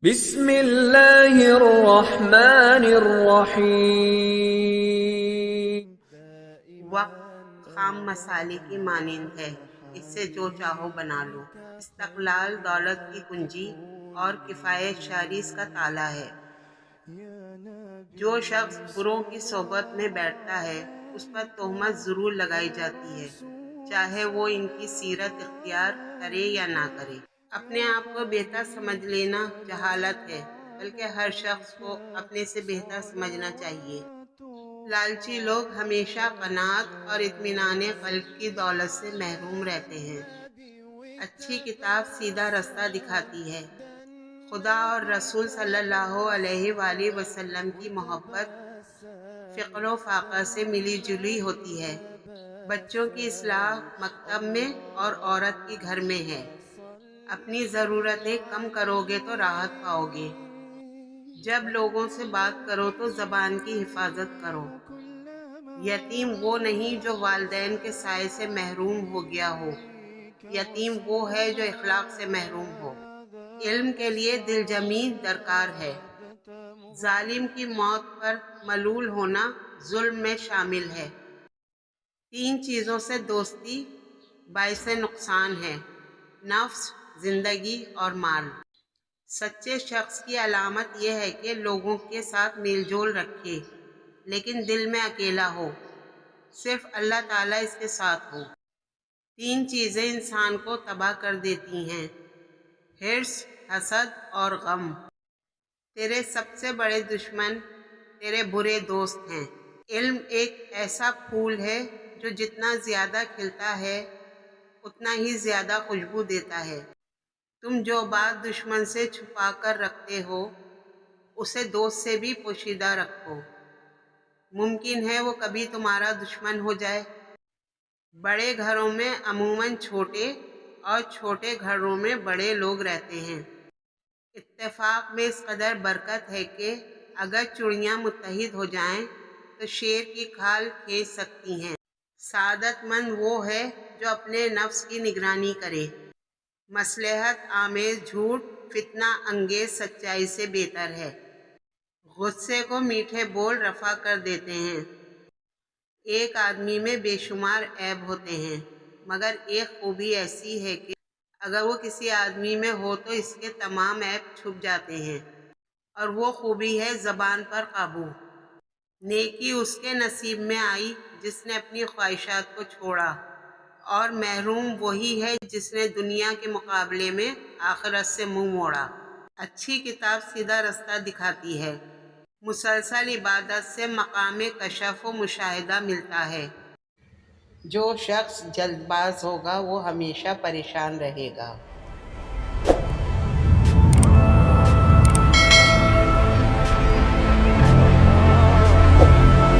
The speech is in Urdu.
بسم اللہ الرحمن الرحیم۔ وقت خام مسالے کی مانند ہے، اس سے جو چاہو بنا لو۔ استقلال دولت کی کنجی اور کفایت شعری اس کا تالا ہے۔ جو شخص بروں کی صحبت میں بیٹھتا ہے اس پر تہمت ضرور لگائی جاتی ہے، چاہے وہ ان کی سیرت اختیار کرے یا نہ کرے۔ اپنے آپ کو بہتر سمجھ لینا جہالت ہے، بلکہ ہر شخص کو اپنے سے بہتر سمجھنا چاہیے۔ لالچی لوگ ہمیشہ قناعت اور اطمینان قلب کی دولت سے محروم رہتے ہیں۔ اچھی کتاب سیدھا رستہ دکھاتی ہے۔ خدا اور رسول صلی اللہ علیہ وآلہ وسلم کی محبت فقر و فاقہ سے ملی جلی ہوتی ہے۔ بچوں کی اصلاح مکتب میں اور عورت کی گھر میں ہے۔ اپنی ضرورتیں کم کرو گے تو راحت پاؤ گے۔ جب لوگوں سے بات کرو تو زبان کی حفاظت کرو۔ یتیم وہ نہیں جو والدین کے سائے سے محروم ہو گیا ہو، یتیم وہ ہے جو اخلاق سے محروم ہو۔ علم کے لیے دل جمعی درکار ہے۔ ظالم کی موت پر ملول ہونا ظلم میں شامل ہے۔ 3 چیزوں سے دوستی باعث نقصان ہے: نفس، زندگی اور مال۔ سچے شخص کی علامت یہ ہے کہ لوگوں کے ساتھ میل جول رکھے لیکن دل میں اکیلا ہو، صرف اللہ تعالیٰ اس کے ساتھ ہو۔ 3 چیزیں انسان کو تباہ کر دیتی ہیں: حرص، حسد اور غم۔ تیرے سب سے بڑے دشمن تیرے برے دوست ہیں۔ علم ایک ایسا پھول ہے جو جتنا زیادہ کھلتا ہے اتنا ہی زیادہ خوشبو دیتا ہے۔ تم جو بات دشمن سے چھپا کر رکھتے ہو اسے دوست سے بھی پوشیدہ رکھو۔ ممکن ہے وہ کبھی تمہارا دشمن ہو جائے۔ بڑے گھروں میں عموماً چھوٹے اور چھوٹے گھروں میں بڑے لوگ رہتے ہیں۔ اتفاق میں اس قدر برکت ہے کہ اگر چڑیاں متحد ہو جائیں تو شیر کی کھال کھینچ سکتی ہیں۔ سعادت مند وہ ہے جو اپنے نفس کی نگرانی کرے۔ مصلحت آمیز جھوٹ فتنہ انگیز سچائی سے بہتر ہے۔ غصے کو میٹھے بول رفع کر دیتے ہیں۔ ایک آدمی میں بے شمار عیب ہوتے ہیں، مگر ایک خوبی ایسی ہے کہ اگر وہ کسی آدمی میں ہو تو اس کے تمام عیب چھپ جاتے ہیں، اور وہ خوبی ہے زبان پر قابو۔ نیکی اس کے نصیب میں آئی جس نے اپنی خواہشات کو چھوڑا، اور محروم وہی ہے جس نے دنیا کے مقابلے میں آخرت سے منہ موڑا۔ اچھی کتاب سیدھا رستہ دکھاتی ہے۔ مسلسل عبادت سے مقام کشف و مشاہدہ ملتا ہے۔ جو شخص جلد باز ہوگا وہ ہمیشہ پریشان رہے گا۔